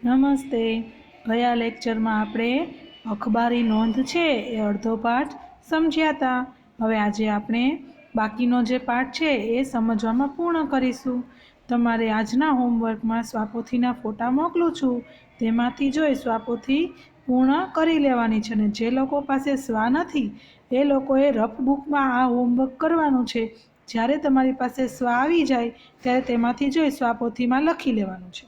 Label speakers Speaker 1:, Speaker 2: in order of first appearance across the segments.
Speaker 1: નમસ્તે. ગયા લેક્ચરમાં આપણે અખબારી નોંધ છે એ અડધો પાઠ સમજ્યા હતા. હવે આજે આપણે બાકીનો જે પાઠ છે એ સમજવામાં પૂર્ણ કરીશું. તમારે આજના હોમવર્કમાં સ્વાપોથીના ફોટા મોકલું છું, તેમાંથી જોઈ સ્વાપોથી પૂર્ણ કરી લેવાની છે. અને જે લોકો પાસે સ્વા નથી એ લોકોએ રફ બુકમાં આ હોમવર્ક કરવાનું છે. જ્યારે તમારી પાસે સ્વા આવી જાય ત્યારે તેમાંથી જોઈ સ્વાપોથીમાં લખી લેવાનું છે.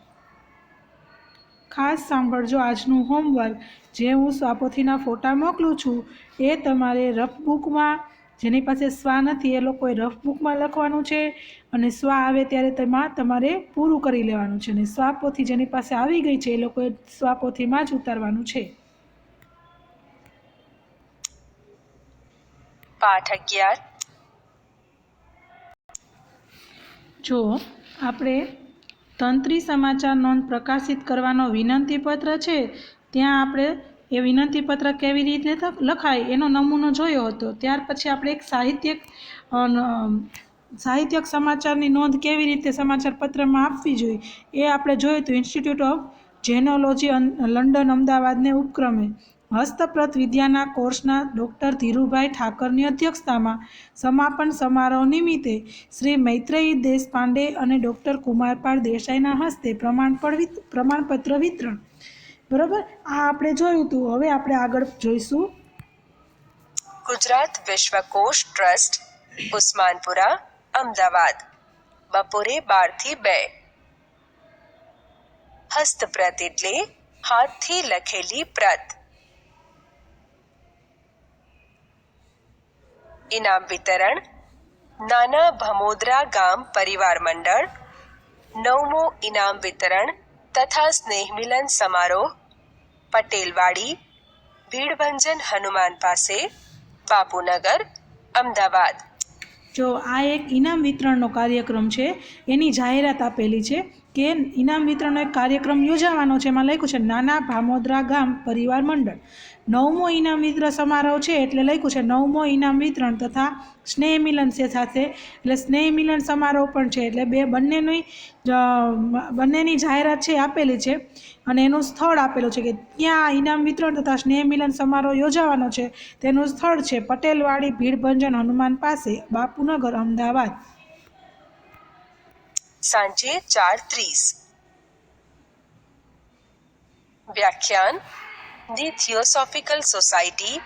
Speaker 1: ખાસ સાંભળજો આજનું હોમવર્ક. જે હું સ્વાપોથીના ફોટા મોકલું છું એ તમારે રફ બુકમાં, જેની પાસે સ્વા નથી એ લોકોએ રફ બુકમાં લખવાનું છે, અને સ્વા આવે ત્યારે તેમાં તમારે પૂરું કરી લેવાનું છે. અને સ્વાપોથી જેની પાસે આવી ગઈ છે એ લોકોએ સ્વાપોથીમાં જ ઉતારવાનું છે.
Speaker 2: પાઠ 11.
Speaker 1: જો આપણે તંત્રી સમાચાર નોંધ પ્રકાશિત કરવાનો વિનંતીપત્ર છે, ત્યાં આપણે એ વિનંતીપત્ર કેવી રીતે લખાય એનો નમૂનો જોયો હતો. ત્યાર પછી આપણે એક સાહિત્યક સમાચારની નોંધ કેવી રીતે સમાચાર પત્રમાં આપવી જોઈએ એ આપણે જોયું હતું. ઇન્સ્ટિટ્યૂટ ઓફ જેનોલોજી લંડન અમદાવાદને ઉપક્રમે હસ્તપ્રત વિદ્યાના કોર્સના ડૉક્ટર ધીરુભાઈ ઠાકરની અધ્યક્ષતામાં સમાપન સમારોહ નિમિત્તે શ્રી મૈત્રેયી દેશપાંડે અને ડૉક્ટર કુમારપાળ દેસાઈના હસ્તે પ્રમાણપત્ર વિતરણ. બરાબર, આ આપણે જોયું હતું. હવે આપણે આગળ જોઈશું.
Speaker 2: ગુજરાત વિશ્વકોશ ટ્રસ્ટ, ઉસ્માનપુરા, અમદાવાદ, બપોરે 12 થી 2. હસ્તપ્રત એટલે હાથથી લખેલી પ્રત. ઇનામ વિતરણ નાના ભમોદરા ગામ પરિવાર મંડળ. 9મો ઇનામ વિતરણ તથા સ્નેહ મિલન સમારોહ પટેલવાડી, ભીડભંજન હનુમાન પાસે, બાપુનગર, અમદાવાદ.
Speaker 1: જો આ એક ઇનામ વિતરણનો કાર્યક્રમ છે, એની જાહેરાત આપેલી છે કે ઇનામ વિતરણનો એક કાર્યક્રમ યોજાવાનો છે. એમાં લખ્યું છે નાના ભામોદરા ગામ પરિવાર મંડળ. 9મો ઇનામ વિતરણ સમારોહ છે એટલે લખ્યું છે 9મો ઇનામ વિતરણ તથા સ્નેહ મિલન છે સાથે, એટલે સ્નેહ મિલન સમારોહ પણ છે. એટલે બંનેની જાહેરાત છે આપેલી છે, અને એનું સ્થળ આપેલું છે કે ત્યાં ઇનામ વિતરણ તથા સ્નેહ મિલન સમારોહ યોજાવાનો છે. તેનું સ્થળ છે પટેલવાડી, ભીડભંજન હનુમાન પાસે, બાપુનગર, અમદાવાદ.
Speaker 2: સાંજે 4:30. વ્યાખ્યાન ધી થિયોસોફિકલ સોસાયટી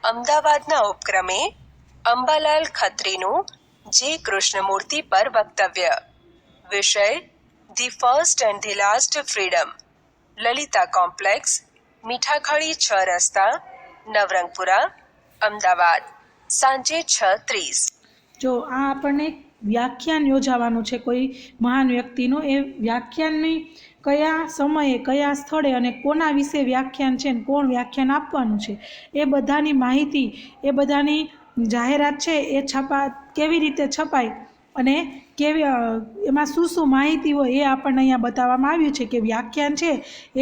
Speaker 2: અમદાવાદના ઉપક્રમે અંબાલાલ ખત્રીનું જે કૃષ્ણમૂર્તિ પર વક્તવ્ય. વિષય the first and the last freedom. Lalita complex, Mithakhali 6 રસ્તા, નવરંગપુરા, અમદાવાદ. સાંજે 6:30.
Speaker 1: જો આ આપણને વ્યાખ્યાન યોજાવાનું છે કોઈ મહાન વ્યક્તિનું. એ વ્યાખ્યાનની કયા સમયે, કયા સ્થળે અને કોના વિશે વ્યાખ્યાન છે, ને કોણ વ્યાખ્યાન આપવાનું છે એ બધાની માહિતી, એ બધાની જાહેરાત છે એ કેવી રીતે છપાય અને એમાં શું શું માહિતી હોય એ આપણને અહીંયા બતાવવામાં આવ્યું છે. કે વ્યાખ્યાન છે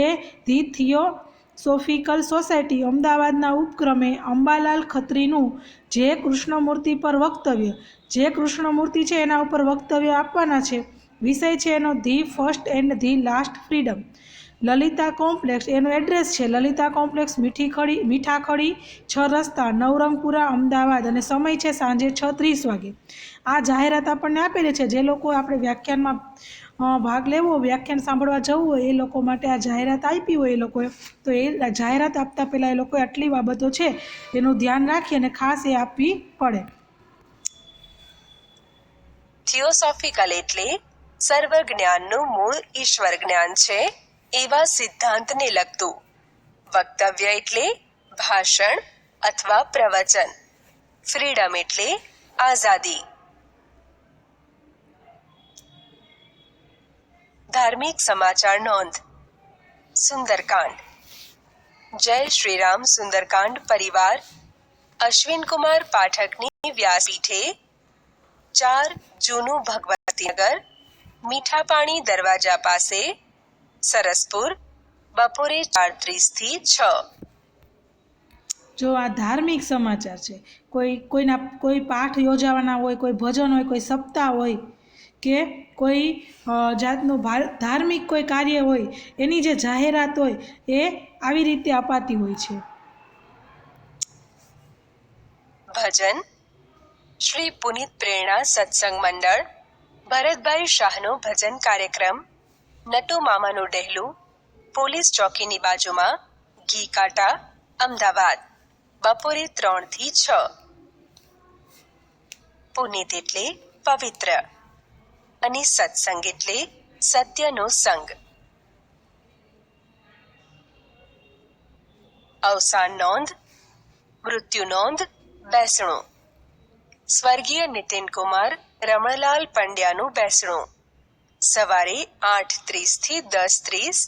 Speaker 1: એ ધી થિયોસોફિકલ સોસાયટી અમદાવાદના ઉપક્રમે અંબાલાલ ખત્રીનું જે કૃષ્ણમૂર્તિ પર વક્તવ્ય, જે કૃષ્ણમૂર્તિ છે એના ઉપર વક્તવ્ય આપવાના છે. વિષય છે એનો the first and the last freedom. Lalita complex, એનું એડ્રેસ છે લલિતા કોમ્પ્લેક્સ, મીઠાખળી 6 રસ્તા, નવરંગપુરા, અમદાવાદ. અને સમય છે સાંજે 6:30 વાગે. આ જાહેરાત આપણને આપેલી છે. જે લોકો આપણે વ્યાખ્યાનમાં ભાગ લેવો, વ્યાખ્યાન સાંભળવા જવું હોય એ લોકો માટે આ જાહેરાત આપી હોય એ લોકોએ, તો એ જાહેરાત આપતા પહેલાં એ લોકોએ આટલી બાબતો છે એનું ધ્યાન રાખી અને ખાસ એ આપવી પડે.
Speaker 2: થિયોસોફિકલ એટલે સર્વ જ્ઞાનનું મૂળ ઈશ્વર જ્ઞાન છે એવા સિદ્ધાંતને લગતું. વક્તવ્ય એટલે ભાષણ અથવા પ્રવચન. ફ્રીડમ એટલે આઝાદી. ધાર્મિક સમાચાર નોંધ. સુંદરકાંડ. જય શ્રીરામ સુંદરકાંડ પરિવાર અશ્વિનકુમાર પાઠકની વ્યાસપીઠે 4 જૂનું ભગવતીનગર, મીઠાપાણી દરવાજા પાસે, સરસપુર, બપોરે 4:30 થી 6.
Speaker 1: જો આ ધાર્મિક સમાચાર છે, કોઈ પાઠ યોજાવાના હોય, કોઈ ભજન હોય, કોઈ સપ્તાહ હોય કે કોઈ જાતનું ધાર્મિક કોઈ કાર્ય હોય એની જે જાહેરાત હોય એ આવી રીતે અપાતી હોય છે.
Speaker 2: ભજન શ્રી પુનિત પ્રેરણા સત્સંગ મંડળ ભરતભાઈ શાહનો ભજન કાર્યક્રમ નટુ મામાનું ડહેલું પોલીસ ચોકીની બાજુમાં ઘી કાંટા અમદાવાદ બપોરે 3 થી 6. પુનિત એટલે પવિત્ર અને સત્સંગ એટલે સત્યનો સંગ. અવસાન નોંધ, મૃત્યુ નોંધ, બેસણું. સ્વર્ગીય નીતિનકુમાર રમણલાલ પંડ્યાનું બેસણું સવારે 8:30 થી 10:30,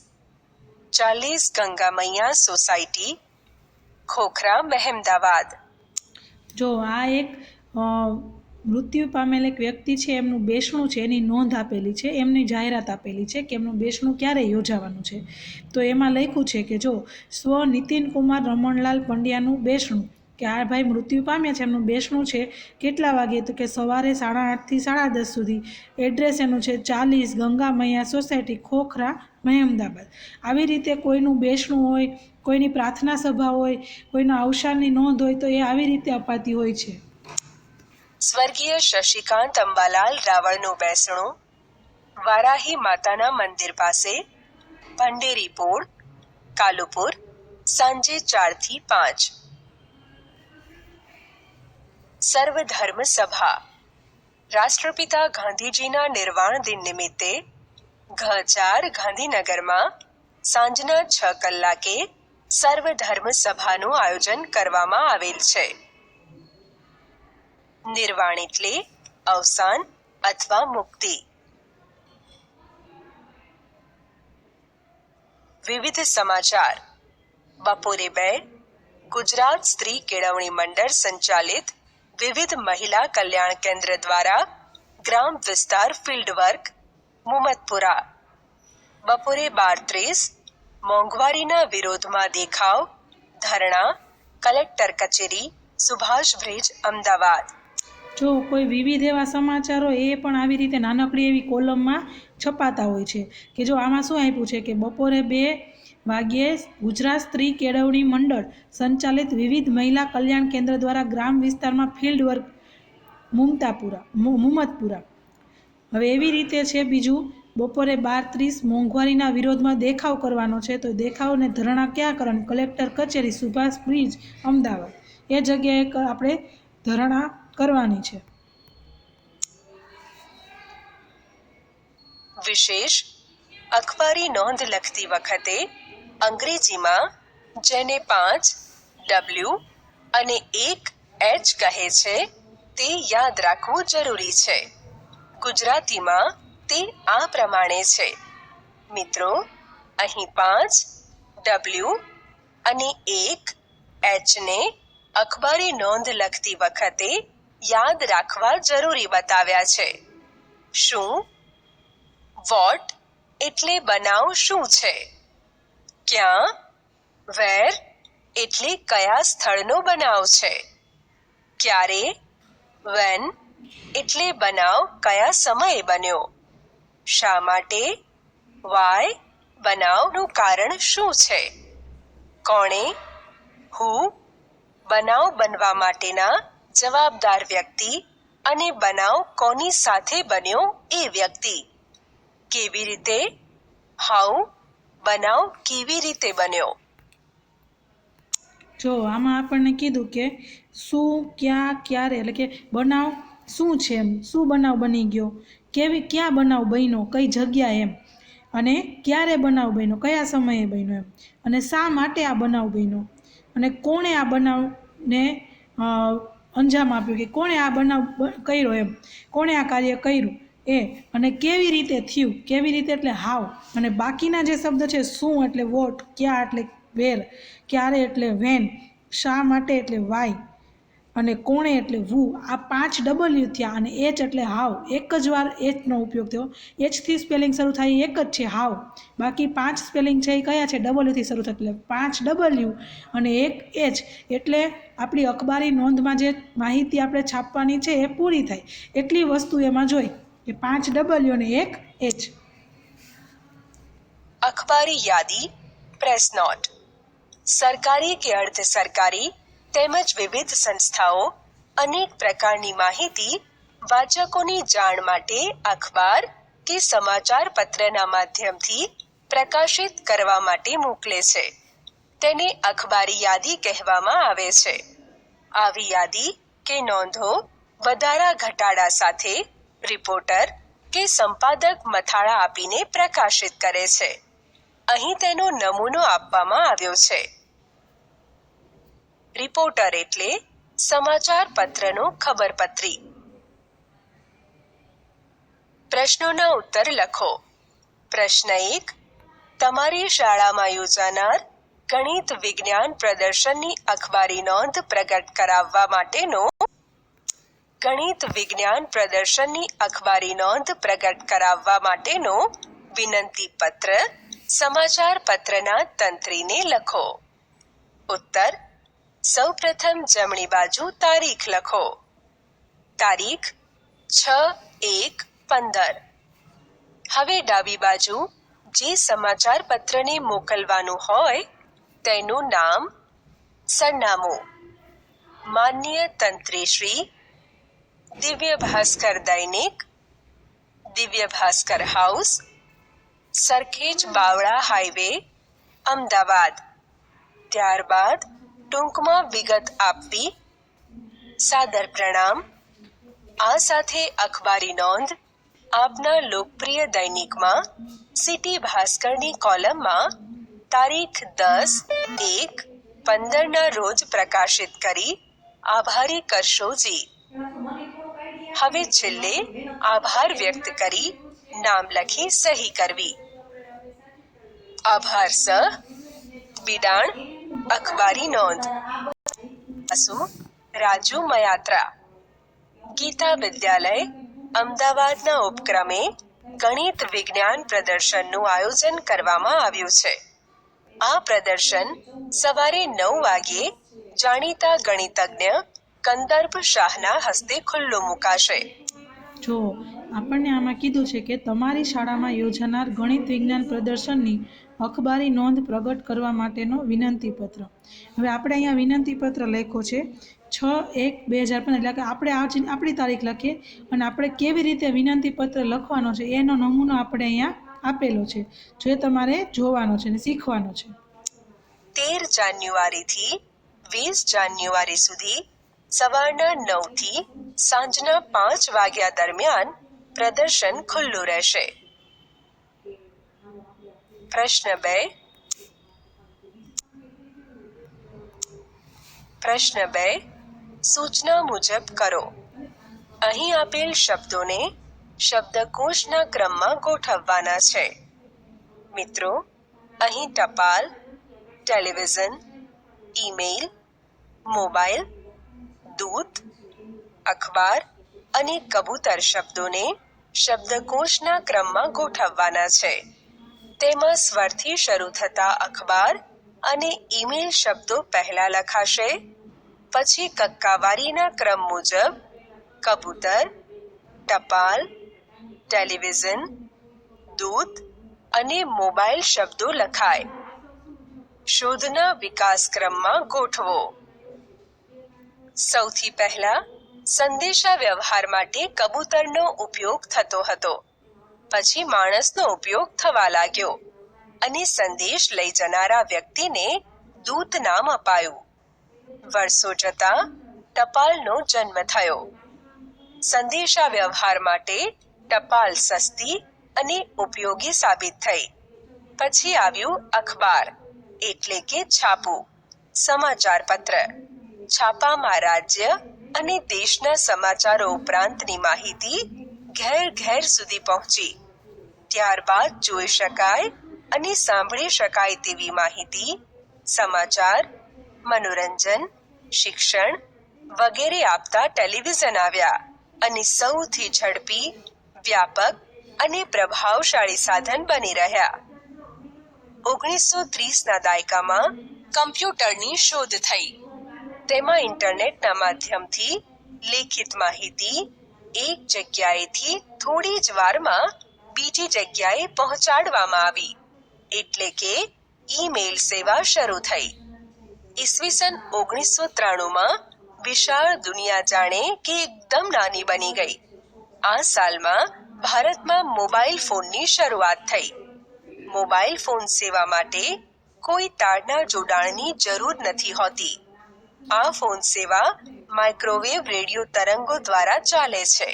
Speaker 2: 40 ગંગા મૈયા સોસાયટી, ખોખરા, મહેમદાવાદ.
Speaker 1: જો આ એક મૃત્યુ પામેલ એક વ્યક્તિ છે, એમનું બેસણું છે, એની નોંધ આપેલી છે, એમની જાહેરાત આપેલી છે કે એમનું બેસણું ક્યારે યોજાવાનું છે. તો એમાં લખ્યું છે કે જો સ્વ નીતિનકુમાર રમણલાલ પંડ્યાનું બેસણું, કે આ ભાઈ મૃત્યુ પામ્યા છે, એમનું બેસણું છે કેટલા વાગે, તો કે સવારે 8:30 થી 10:30 સુધી. એડ્રેસ એનું છે 40 ગંગા મૈયા સોસાયટી, ખોખરા, મહેમદાબાદ. આવી રીતે કોઈનું બેસણું હોય, કોઈની પ્રાર્થના સભા હોય, કોઈના અવસાનની નોંધ હોય તો એ આવી રીતે અપાતી હોય છે.
Speaker 2: સ્વર્ગીય શશિકાંત અંબાલાલ રાવળનું બેસણું વારાહી માતાના મંદિર પાસે, ભંડેરી પોળ, કાલુપુર, સાંજે 4 થી 5. સર્વધર્મ સભા રાષ્ટ્રપિતા ગાંધીજીના નિર્વાણ દિન નિમિત્તે ઘ4 ગાંધીનગરમાં સાંજના 6 કલાકે સર્વધર્મ સભાનું આયોજન કરવામાં આવેલ છે. નિર્વાણ એટલે અવસાન અથવા મુક્તિ. વિવિધ સમાચાર બપોરે 2 ગુજરાત સ્ત્રી કેળવણી મંડળ સંચાલિત વિવિધ મહિલા કલ્યાણ કેન્દ્ર દ્વારા ગ્રામ વિસ્તાર ફિલ્ડ વર્ક મુમતપુરા. બપોરે 12:30 મોંઘવારીના વિરોધમાં દેખાવ ધરણા કલેક્ટર કચેરી સુભાષ બ્રિજ અમદાવાદ.
Speaker 1: જો કોઈ વિવિધ એવા સમાચારો એ પણ આવી રીતે નાનકડી એવી કોલમમાં છપાતા હોય છે કે જો આમાં શું આપ્યું છે કે બપોરે 2 વાગ્યે ગુજરાત સ્ત્રી કેળવણી મંડળ સંચાલિત વિવિધ મહિલા કલ્યાણ કેન્દ્ર દ્વારા ગ્રામ વિસ્તારમાં ફિલ્ડ વર્ક મુમતપુરા. હવે એવી રીતે છે બીજું બપોરે 12:30 મોંઘવારીના વિરોધમાં દેખાવ કરવાનો છે. તો દેખાવને ધરણા ક્યાં કરવાનું? કલેક્ટર કચેરી સુભાષ બ્રિજ અમદાવાદ. એ જગ્યાએ આપણે ધરણા કરવાની છે.
Speaker 2: વિશેષ અખબારી નોંધ લખતી વખતે અંગ્રેજીમાં જેને 5 W અને 1 H કહે છે તે યાદ રાખવું જરૂરી છે. ગુજરાતીમાં તે આ પ્રમાણે છે. મિત્રો, અહીં 5 W અને 1 H ને અખબારી નોંધ લખતી વખતે યાદ રાખવા જરૂરી બતાવ્યા છે. શું? વોટ એટલે બનાવ શું છે? ક્યાં? વેર એટલે કયા સ્થળનો બનાવ છે? ક્યારે? વેન એટલે બનાવ કયા સમયે બન્યો? શા માટે? વાય બનાવનું કારણ શું છે? કોણે? હુ બનાવ બનવા માટેના જવાબદાર વ્યક્તિ અને બનાવ કોની સાથે બન્યો એ વ્યક્તિ. કેવી રીતે? હાઉ બનાવ કેવી રીતે બન્યો?
Speaker 1: જો આમાં આપણને કીધું કે શું, ક્યાં, ક્યારે, એટલે કે બનાવ શું છે, એમ શું બનાવ બની ગયો, ક્યાં બનાવ બન્યો, કઈ જગ્યા એમ, અને ક્યારે બનાવ બન્યો, કયા સમયે બન્યો એમ, અને શા માટે આ બનાવ બન્યો, અને કોણે આ બનાવને અંજામ આપ્યું, કે કોણે આ બનાવ કર્યો એમ, કોણે આ કાર્ય કર્યું એ, અને કેવી રીતે થયું. કેવી રીતે એટલે હાવ, અને બાકીના જે શબ્દ છે શું એટલે વોટ, ક્યાં એટલે વેર, ક્યારે એટલે વેન, શા માટે એટલે વાય, અને કોણે એટલે વુ. આ 5 W થયા, અને H એટલે હાવ. એક જ વાર Hનો ઉપયોગ થયો. Hથી સ્પેલિંગ શરૂ થાય એક જ છે હાવ. બાકી 5 સ્પેલિંગ છે એ કયા છે? Wથી શરૂ થાય. એટલે 5 W અને 1 H એટલે આપણી અખબારી નોંધમાં જે માહિતી આપણે છાપવાની છે એ પૂરી થાય એટલી વસ્તુ એમાં જોઈ. કે 5 W અને 1 H.
Speaker 2: અખબારી યાદી, પ્રેસ નોટ. સરકારી કે અર્ધ સરકારી તેમજ વિવિધ સંસ્થાઓ અનેક પ્રકારની માહિતી વાચકોની જાણ માટે અખબાર કે સમાચાર પત્રના માધ્યમથી પ્રકાશિત કરવા માટે મોકલે છે. તેને અખબારી યાદી કહેવામાં આવે છે. આવી યાદી કે નોંધો વધારા ઘટાડા સાથે રિપોર્ટર કે સંપાદક મથાળા આપીને પ્રકાશિત કરે છે. અહીં તેનો નમૂનો આપવામાં આવ્યો છે. રિપોર્ટર એટલે સમાચાર પત્રનો ખબરપત્રી. પ્રશ્નોના ઉત્તર લખો. પ્રશ્ન 1. તમારી શાળામાં યોજાનાર ગણિત વિજ્ઞાન પ્રદર્શનની અખબારી નોંધ પ્રગટ કરાવવા માટેનો ગણિત વિજ્ઞાન પ્રદર્શનની અખબારી નોંધ પ્રગટ કરાવવા માટેનો વિનંતી પત્ર સમાચાર પત્રના તંત્રીને લખો. ઉત્તર. સૌપ્રથમ જમણી બાજુ તારીખ લખો. તારીખ 6/1/15. હવે ડાબી બાજુ જે સમાચાર પત્રને મોકલવાનું હોય તેનું નામ, સરનામું. માન્ય તંત્રી શ્રી, દિવ્ય ભાસ્કર દૈનિક, દિવ્ય ભાસ્કર હાઉસ, સરખેજ બાવળા હાઈવે, અમદાવાદ. ત્યારબાદ ટૂંકમાં વિગત આપવી. સાદર પ્રણામ. આ સાથે અખબારી નોંધ આપના લોકપ્રિય દૈનિકમાં સિટી ભાસ્કરની કોલમમાં તારીખ 10/1/15 રોજ પ્રકાશિત કરી આભારી કરશો જી. હવે છેલ્લે આભાર વ્યક્ત કરી નામ લખી સહી કરવી. આભાર સહ. બિડાણ અખબારી નોંધ. રાજુ મયાત્રા. ગીતા વિદ્યાલય અમદાવાદના ઉપક્રમે ગણિત વિજ્ઞાન પ્રદર્શનનું આયોજન કરવામાં આવ્યું છે. આ પ્રદર્શન સવારે 9 વાગ્યે જાણીતા ગણિતજ્ઞ કંદર્પ શાહના હસ્તે ખુલ્લું મુકાશે.
Speaker 1: જો આપણને આમાં કીધું છે કે તમારી શાળામાં યોજાનાર ગણિત વિજ્ઞાન પ્રદર્શનની અખબારી નોંધ પ્રગટ કરવા માટેનો વિનંતી પત્ર. હવે આપણે અહીંયા વિનંતી પત્ર લખ્યો છે 6/1/2015. એટલે કે આપણે આપણી તારીખ લખીએ અને આપણે કેવી રીતે વિનંતી પત્ર લખવાનો છે એનો નમૂનો આપણે અહીંયા આપેલો છે, જે તમારે જોવાનો છે અને શીખવાનો છે.
Speaker 2: 13 જાન્યુઆરીથી 20 જાન્યુઆરી સુધી સવારના 9 થી સાંજના 5 વાગ્યા દરમિયાન પ્રદર્શન ખુલ્લું રહેશે. પ્રશ્ન 2. પ્રશ્ન 2. સૂચના મુજબ કરો. અહીં આપેલ શબ્દોને શબ્દકોશના ક્રમમાં ગોઠવવાના છે. મિત્રો, અહીં ટપાલ, ટેલિવિઝન, ઈમેલ, મોબાઈલ, દૂત, અખબાર અને કબૂતર શબ્દોને શબ્દકોશના ક્રમમાં ગોઠવવાના છે. તેમાં સ્વરથી શરૂ થતા અખબાર અને ઈમેલ શબ્દો પહેલા લખાશે, પછી કક્કાવારીના ક્રમ મુજબ કબૂતર, ટપાલ, ટેલિવિઝન, દૂત અને મોબાઈલ શબ્દો લખાય. શોધના વિકાસ ક્રમમાં ગોઠવો. સૌથી પહેલા સંદેશા વ્યવહાર માટે કબૂતરનો ઉપયોગ થતો હતો. પછી માણસનો ઉપયોગ થવા લાગ્યો અને સંદેશ લઈ જનારા વ્યક્તિને દૂત નામ અપાયું. વર્ષો જતા ટપાલનો જન્મ થયો. સંદેશા વ્યવહાર માટે ટપાલ સસ્તી અને ઉપયોગી સાબિત થઈ. પછી આવ્યું અખબાર એટલે કે છાપું, સમાચાર પત્ર. છાપામાં રાજ્ય અને દેશના સમાચારો ઉપરાંતની માહિતી ઘેર ઘેર સુધી પહોંચી. ત્યારબાદ જોઈ શકાય અને સાંભળી શકાય તેવી માહિતી, સમાચાર, મનોરંજન, શિક્ષણ વગેરે આપતા ટેલિવિઝન આવ્યા અને સૌથી ઝડપી, વ્યાપક અને પ્રભાવશાળી સાધન બની રહ્યા. 1930ના દાયકામાં કમ્પ્યુટરની શોધ થઈ. તેમાં ઇન્ટરનેટના માધ્યમથી લેખિત માહિતી, એક જગ્યાએથી થોડી જ વારમાં બીજી જગ્યાએ પહોંચાડવામાં આવી, એટલે કે ઈમેલ સેવા શરૂ થઈ. ઈસવીસન 1993માં વિશાળ દુનિયા જાણે કે એકદમ નાની બની ગઈ. આ સાલમાં ભારતમાં મોબાઈલ ફોનની શરૂઆત થઈ. મોબાઈલ ફોન સેવા માટે કોઈ તારના જોડાણની જરૂર નથી હોતી. આ ફોન સેવા માઇક્રોવેવ રેડિયો તરંગો દ્વારા ચાલે છે.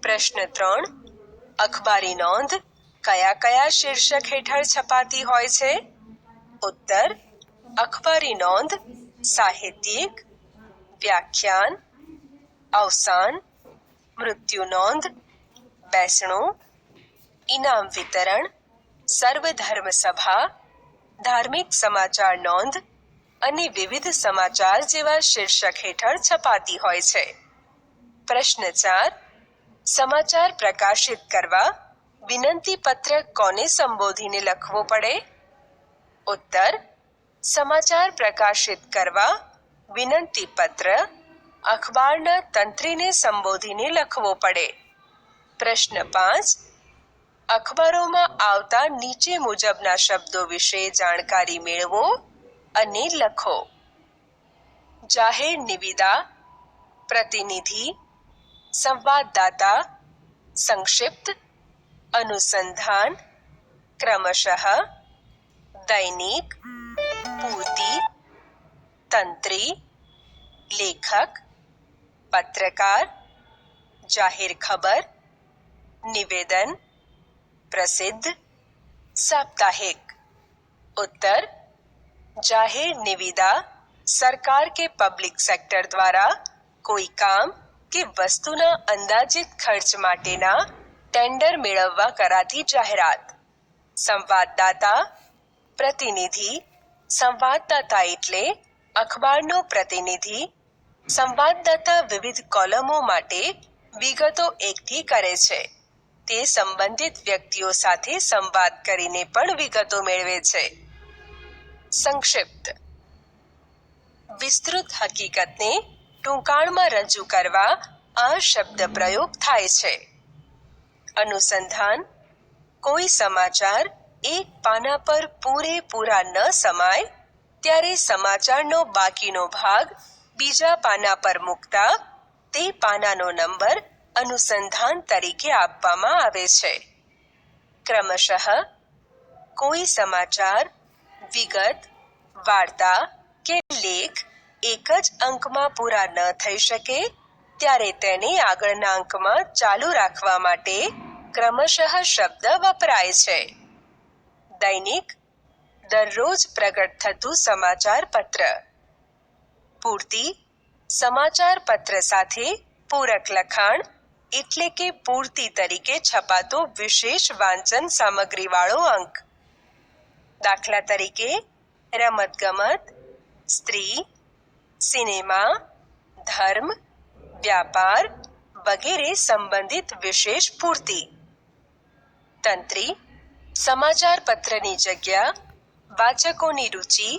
Speaker 2: પ્રશ્ન 3. અખબારી નોંધ કયા કયા શીર્ષક હેઠળ છપાતી હોય છે? ઉત્તર: અખબારી નોંધ સાહિત્યિક, વ્યાખ્યાન, અવસાન, મૃત્યુ નોંધ, બેસણું, ઇનામ વિતરણ, સર્વધર્મ સભા, ધાર્મિક સમાચાર નોંધ અને વિવિધ સમાચાર જેવા શીર્ષક હેઠળ છપાતી હોય છે. પ્રશ્ન 4. સમાચાર પ્રકાશિત કરવા વિનંતી પત્ર કોને સંબોધીને લખવો પડે? ઉત્તર: સમાચાર પ્રકાશિત કરવા વિનંતી પત્ર અખબારના તંત્રીને સંબોધીને લખવો પડે. પ્રશ્ન 5. અખબારોમાં આવતા નીચે મુજબના શબ્દો વિશે જાણકારી મેળવો અને લખો. જાહેર નિવિદા, પ્રતિનિધિ, સંવાદદાતા, સંક્ષિપ્ત, અનુસંધાન, ક્રમશઃ, દૈનિક, પૂર્તિ, તંત્રી, લેખક, પત્રકાર, જાહેર ખબર, નિવેદન, પ્રસિદ્ધ, સાપ્તાહિક. ઉત્તર: જાહેર નિવિદા સરકાર કે પબ્લિક સેક્ટર દ્વારા કોઈ કામ કે વસ્તુના અંદાજિત ખર્ચ માટેના ટેન્ડર મેળવવા કરાતી જાહેરાત. સંવાદદાતા, પ્રતિનિધિ. સંવાદદાતા એટલે અખબારનો પ્રતિનિધિ. સંવાદદાતા વિવિધ કોલમો માટે વિગતો એકઠી કરે છે. તે સંબંધિત વ્યક્તિઓ સાથે સંવાદ કરીને પણ વિગતો મેળવે છે. સંક્ષિપ્ત: વિસ્તૃત હકીકતને ટૂંકાણમાં રજૂ કરવા આ શબ્દ પ્રયોગ થાય છે. અનુસંધાન: કોઈ સમાચાર એક પાના પર પૂરેપૂરા ન સમાય ત્યારે સમાચારનો બાકીનો ભાગ બીજા પાના પર મૂકતા તે પાનાનો નંબર અનુસંધાન તરીકે આપવામાં આવે છે. ક્રમશઃ: કોઈ સમાચાર, વિગત, વાર્તા કે લેખ એક જ અંકમાં પૂરા ન થઈ શકે ત્યારે તેને આગળના અંકમાં ચાલુ રાખવા માટે ક્રમશઃ શબ્દ વપરાય છે. દૈનિક: દરરોજ પ્રગટ થતું સમાચાર પત્ર. પૂર્તિ: સમાચાર પત્ર સાથે પૂરક લખાણ એટલે કે પૂર્તિ તરીકે છપાતો વિશેષ વાંચન સામગ્રીવાળો અંક. દાખલા તરીકે રમતગમત, સ્ત્રી, સિનેમા, ધર્મ, વ્યાપાર વગેરે સંબંધિત વિશેષ પૂર્તિ. તંત્રી: સમાચાર પત્રની જગ્યા, વાચકોની રુચિ,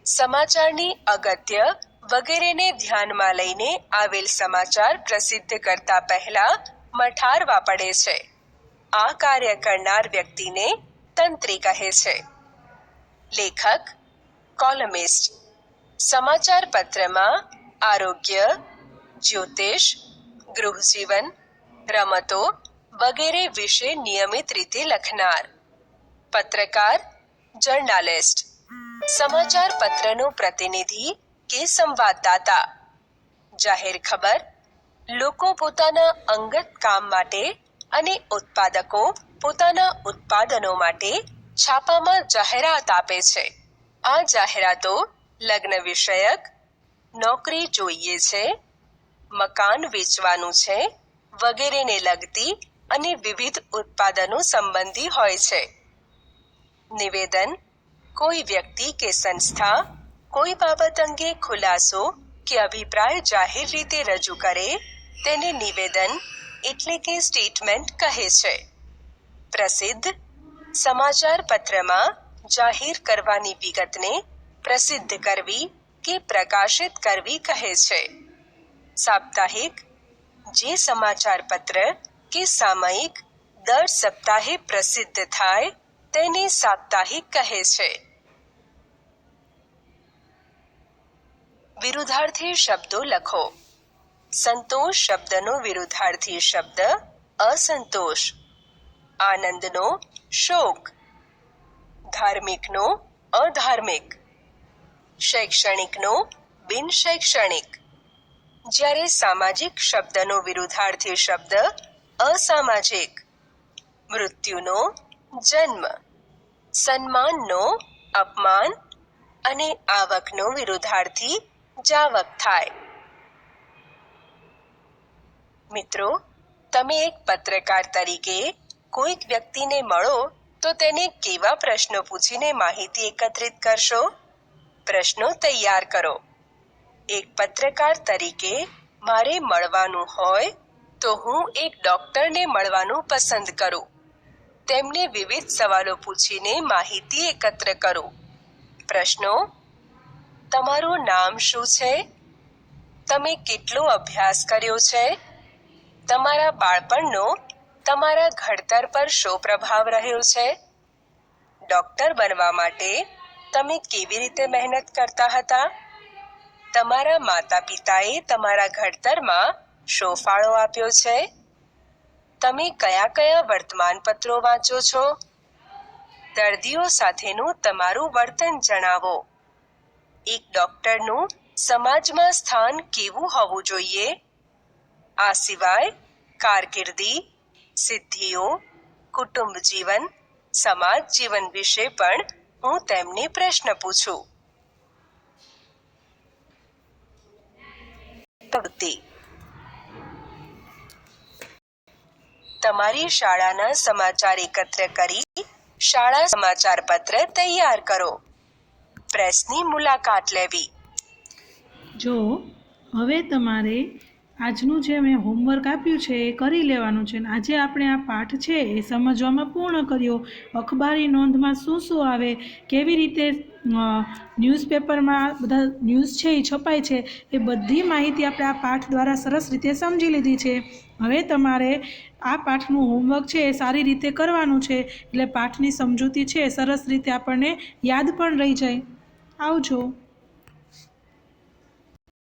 Speaker 2: સમાચારની અગત્ય વગેરેને ધ્યાનમાં લઈને આવેલ સમાચાર પ્રસિદ્ધ કરતા પહેલા મઠારવા પડે છે. આ કાર્ય કરનાર વ્યક્તિને તંત્રી કહે છે. લેખક, કોલમિસ્ટ. સમાચાર પત્રમાં આરોગ્ય, જ્યોતિષ, ગૃહજીવન, રમતો વગેરે વિશે નિયમિત રીતે લખનાર. પત્રકાર, જર્નાલિસ્ટ. સમાચાર પત્રનો પ્રતિનિધિ કે સંવાદદાતા. જાહેર ખબર: લોકો પોતાના અંગત કામ માટે અને ઉત્પાદકો પોતાના ઉત્પાદનો માટે છાપામાં જાહેરાત આપે છે. આ જાહેરાતો લગ્ન વિષયક, નોકરી જોઈએ છે, મકાન વેચવાનું છે વગેરેને લગતી અને વિવિધ ઉત્પાદનો સંબંધી હોય છે. નિવેદન: કોઈ વ્યક્તિ કે સંસ્થા કોઈ બાબત અંગે ખુલાસો કે અભિપ્રાય જાહેર રીતે રજૂ કરે તેને નિવેદન એટલે કે સ્ટેટમેન્ટ કહે છે. પ્રસિદ્ધ: સમાચાર પત્રમાં જાહેર કરવાની વિગતને પ્રસિદ્ધ કરવી કે પ્રકાશિત કરવી કહે છે. સાપ્તાહિક: જે સમાચાર પત્ર કે સામયિક દર સપ્તાહે પ્રસિદ્ધ થાય તેને સાપ્તાહિક કહે છે. વિરુદ્ધાર્થી શબ્દો લખો. સંતોષ શબ્દનો વિરુદ્ધાર્થી શબ્દ અસંતોષ. આનંદનો શોક. ધાર્મિકનો અધાર્મિક. શૈક્ષણિકનો બિન શૈક્ષણિક. જ્યારે સામાજિક શબ્દનો વિરુદ્ધાર્થી શબ્દ અસામાજિક. મૃત્યુનો જન્મ. સન્માનનો અપમાન અને આવકનો વિરુદ્ધાર્થી જાવક થાય. મિત્રો, તમે એક પત્રકાર તરીકે કોઈક વ્યક્તિને મળો તો તેને કેવા પ્રશ્નો પૂછીને માહિતી એકત્રિત કરશો? પ્રશ્નો તૈયાર કરો. એક પત્રકાર તરીકે મારે મળવાનું હોય તો હું એક ડોક્ટરને મળવાનું પસંદ કરું. તેમને વિવિધ સવાલો પૂછીને માહિતી એકત્ર કરું. પ્રશ્નો: તમારું નામ શું છે? તમે કેટલો અભ્યાસ કર્યો છે? તમારા બાળપણનો તમારા ઘડતર પર શો પ્રભાવ રહ્યો છે? ડોક્ટર બનવા માટે તમે કેવી રીતે મહેનત કરતા હતા? તમારા માતા પિતાએ તમારા ઘડતરમાં શો ફાળો આપ્યો છે? તમે કયા કયા વર્તમાનપત્રો વાંચો છો? દર્દીઓ સાથેનું તમારું વર્તન જણાવો. એક ડોક્ટરનું સમાજમાં સ્થાન કેવું હોવું જોઈએ? આ સિવાય કારકિર્દી, સિદ્ધિઓ, કુટુંબ જીવન, સમાજ જીવન વિશે પણ હું તેમને પ્રશ્ન પૂછું. પ્રવૃત્તિ: તમારી શાળાના સમાચાર એકત્ર કરી શાળા સમાચાર પત્ર તૈયાર કરો. પ્રેસની મુલાકાત લેવી.
Speaker 1: જો હવે તમારે આજનું જે મેં હોમવર્ક આપ્યું છે એ કરી લેવાનું છે. આજે આપણે આ પાઠ છે એ સમજવામાં પૂર્ણ કર્યો. અખબારી નોંધમાં શું શું આવે, કેવી રીતે ન્યૂઝપેપરમાં બધા ન્યૂઝ છે એ છપાય છે, એ બધી માહિતી આપણે આ પાઠ દ્વારા સરસ રીતે સમજી લીધી છે. હવે તમારે આ પાઠનું હોમવર્ક છે એ સારી રીતે કરવાનું છે, એટલે પાઠની સમજૂતી છે એ સરસ રીતે આપણને યાદ પણ રહી જાય. આવજો.